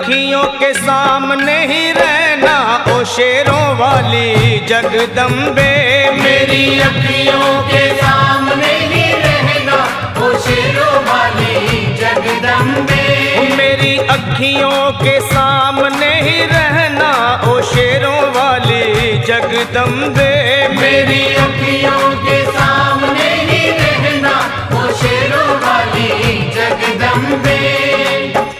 अखियों के सामने ही रहना ओ शेरों वाली जगदम्बे। मेरी अखियों के सामने ही रहना ओ शेरों वाली जगदम्बे। मेरी अखियों के सामने ही रहना ओ शेरों वाली जगदम्बे। मेरी अखियों के सामने ही रहना ओ शेरों वाली जगदम्बे।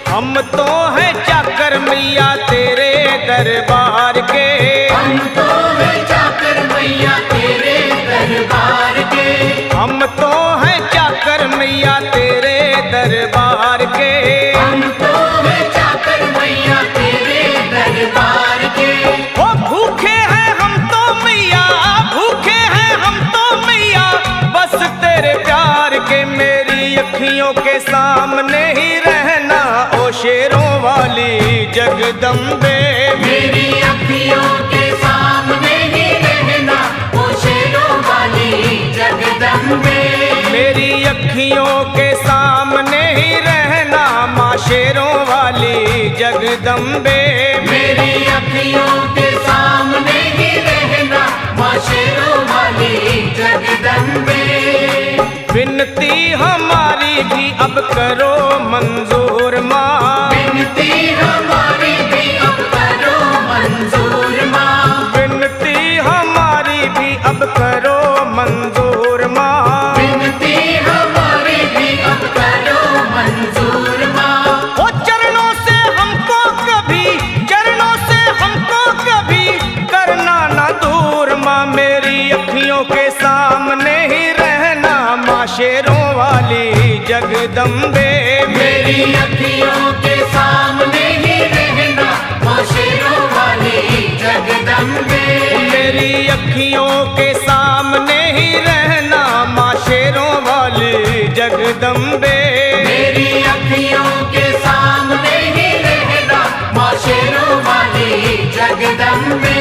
हम तो हैं चाकर मैया तेरे दरबार के। हम तो हैं चाकर मैया तेरे दरबार के। हम तो हैं चाकर मैया तेरे दरबार के। हम तो हैं चाकर मैया तेरे दरबार के। ओ भूखे हैं हम तो मैया, भूखे हैं हम तो मैया बस तेरे प्यार के। मेरी अखियों के सामने ही रहना ओ शेरों वाली जगदम्बे। मेरी अखियों के सामने ही रहना ओ शेरों वाली जगदम्बे। मेरी अखियों के सामने ही रहना माँ शेरों वाली जगदम्बे। मेरी अखियों के सामने ही रहना माँ शेरों वाली जगदम्बे। विनती हमारी भी अब करो मंजूर माँ। विनती हमारी भी अब करो मंजूर माँ। विनती हमारी भी अब करो मंजूर माँ। विनती हमारी भी अब करो मंजूर माँ। ओ चरणों से हमको कभी, चरणों से हमको कभी करना ना दूर माँ। मेरी अखियों के सामने ही रहना माँ शेरों वाली जगदम्बे। मेरी अखियों के सामने ही रहना माँ शेरों वाली जगदम्बे। मेरी अखियों के सामने ही रहना माँ शेरों वाली जगदम्बे। मेरी अखियों के सामने ही रहना माँ शेरों वाली जगदम्बे।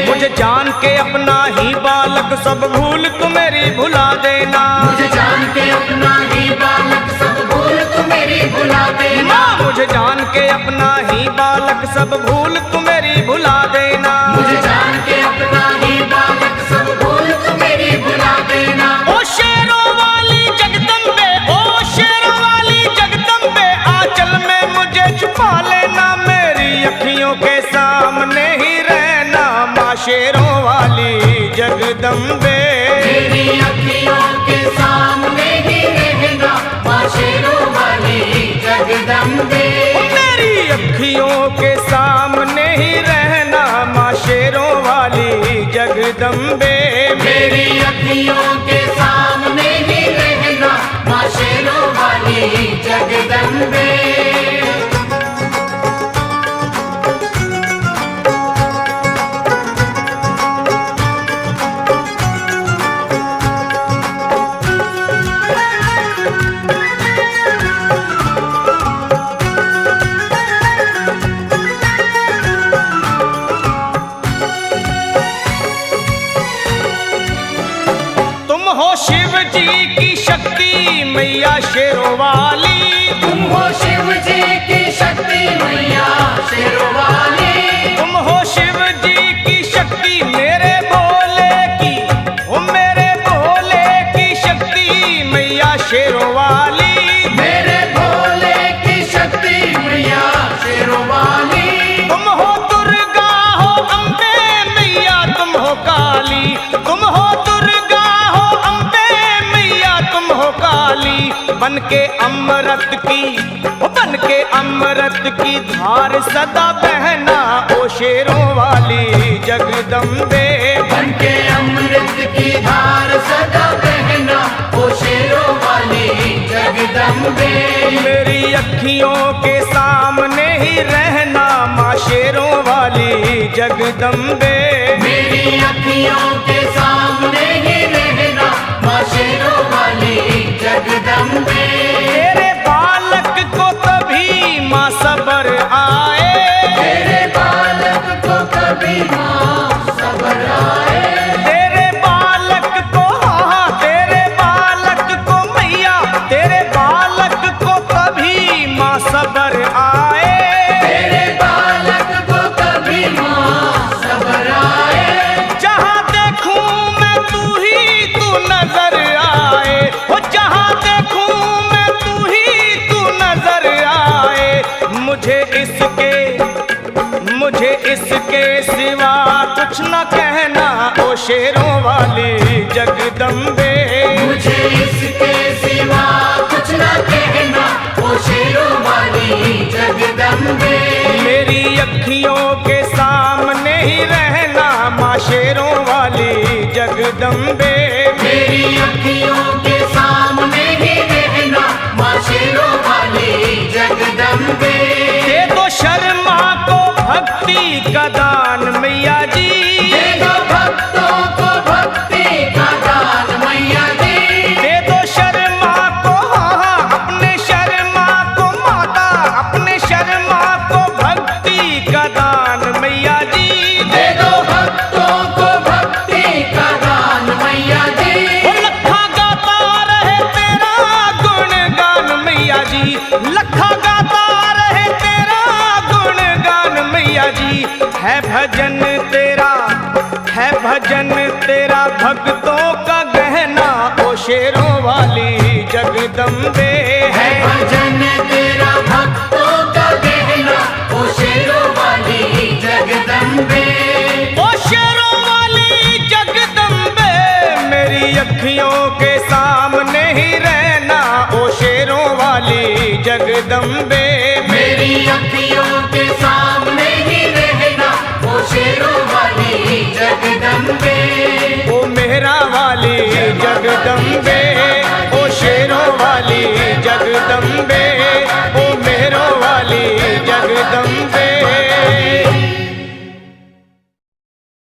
मुझे जान के अपना ही बालक सब भूल तू मेरी भुला देना। मुझे जान के अपना ही बालक सब भूल तू मेरी भुला देना। माँ मुझे जान के अपना ही बालक सब भूल तू मेरी भुला देना। मुझे जान के अपना ही बालक सब भूल तू मेरी भुला देना। ओ शेरों वाली जगदम्बे, ओ शेरों वाली जगदम्बे आंचल में मुझे छुपा लेना। मेरी अखियों के सामने ही रहना माँ शेरों वाली जगदम्बे। मेरी अखियों के सामने ही रहना माँ शेरों वाली जगदम्बे। मेरी अखियों के सामने ही रहना माँ शेरों वाली जगदम्बे। मेरी अखियों के सामने ही रहना माँ शेरों वाली जगदम्बे। तुम हो शिव जी की शक्ति मैया शेरों वाली। तुम हो शिव जी की शक्ति मैया शेरों वाली। तुम हो शिव जी की शक्ति मेरे भोले की, ओ मेरे भोले की शक्ति मैया शेरों वाली। मेरे भोले की शक्ति मैया शेरों वाली। तुम हो दुर्गा हो अम्बे मैया तुम हो काली। तुम हो दुर्गा हो अम्बे मैया तुम हो काली। बन के अमृत की, बन के अमृत की धार सदा बहना ओ शेरों वाली जगदम्बे। बन के अमृत की धार सदा बहना ओ शेरों वाली जगदम्बे। मेरी अखियों के सामने ही रहना माँ शेरों वाली जगदम्बे। मेरी अखियों के सामने ही रहना माँ शेरों वाली जगदम्बे। तेरे बालक को कभी माँ सबर आए। तेरे बालक को कभी माँ सबर आए। तेरे बालक को, हाँ तेरे बालक को मैया, तेरे बालक को कभी माँ सबर आए। तेरे मुझे इसके सिवा कुछ न कहना ओ शेरों वाली जगदम्बे। मुझे इसके सिवा कुछ न कहना ओ शेरों वाली जगदम्बे। मेरी अखियों के सामने ही रहना माँ शेरों वाली जगदम्बे। मेरी अखियों के सामने ही रहना माँ शेरों वाली जगदम्बे। दे दो शर्मा को भक्ति का दान मैया जी। दे दो भक्तों को भक्ति का दान मैया जी। दे दो शर्मा को अपने शर्मा को माता, अपने शर्मा को भक्ति का दान मैया जी। दे दो भक्तों को भक्ति का दान मैया जी। वो लखा गाता रहे तेरा गुणगान मैया जी। लखा गाता रहे तेरा गुणगान मैया जी। है भजन तेरा, है भजन तेरा भक्तों का गहना ओ शेरों वाली जगदम्बे। है भजन तेरा भक्तों का गहना ओ शेरों वाली जगदम्बे। ओ शेरों वाली जगदम्बे मेरी अखियों के सामने ही रहना ओ शेरों वाली जगदम्बे। मेरी अखियों